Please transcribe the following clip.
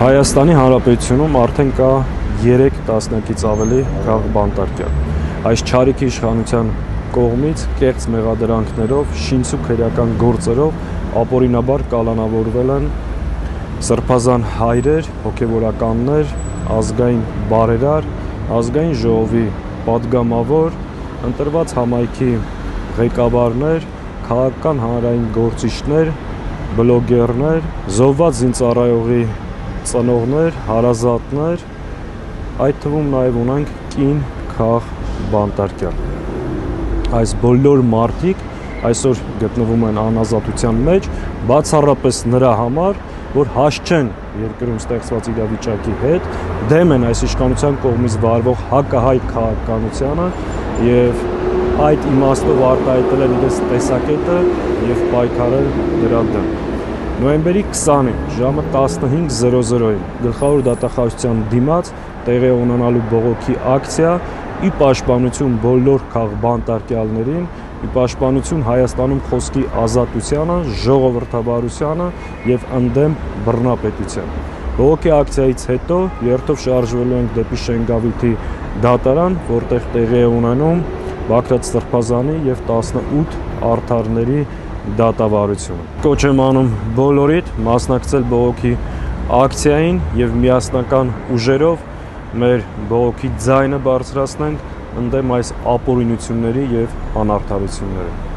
Հայաստանի Հանրապետությունում արդեն կա 3 տասնյակից ավելի քաղաք բանտարկյալ։ Այս չարիքի իշխանության կողմից կեղծ մեղադրանքներով, շինցու քրեական գործերով ապօրինաբար կալանավորվել են սրբազան հայրեր, հոգևորականներ, ազգային բարերար, ազգային ժողովի պատգամավոր, ընտրված համայնքի ղեկավարներ, քաղաքական հանրային գործիչներ, բլոգերներ, զոհված զինծառայողի ծնողներ, հարազատներ, այդ թվում նաև ունենք կին քաղաք բանտարկյալ։ Այս բոլոր մարդիկ այսօր գտնվում են անազատության մեջ, բացառապես նրա համար, որ հաս չեն երկրում ստեղծված իրավիճակի հետ, դեմ են այս իշխանության կողմից վարվող հակահայ քաղաքականությանը եւ այդ իմաստով արտահայտել են իրենց տեսակետը եւ պայքարել դրա դեմ։ Նոյեմբերի 20-ին ժամը 15:00-ին գլխավոր դատախազության դիմաց տեղի ունենալու բողոքի ակցիա ի պաշտպանություն բոլոր քաղաք բանտարկյալներին, ի պաշտպանություն Հայաստանում խոսքի ազատությանը, ժողովրդավարությանը եւ ընդդեմ բռնապետության։ Բողոքի ակցիայից հետո երթով շարժվելու ենք դեպի Շենգավիթի դատարան, որտեղ տեղի է ունենում Բագրատ Սրբազանի եւ 18 արդարների դատավարությունը։ Կոչ եմ անում բոլորիդ մասնակցել բողոքի ակցիային եւ միասնական ուժերով մեր բողոքի ձայնը բարձրացնենք ընդդեմ այս ապօրինությունների եւ անարդարությունների։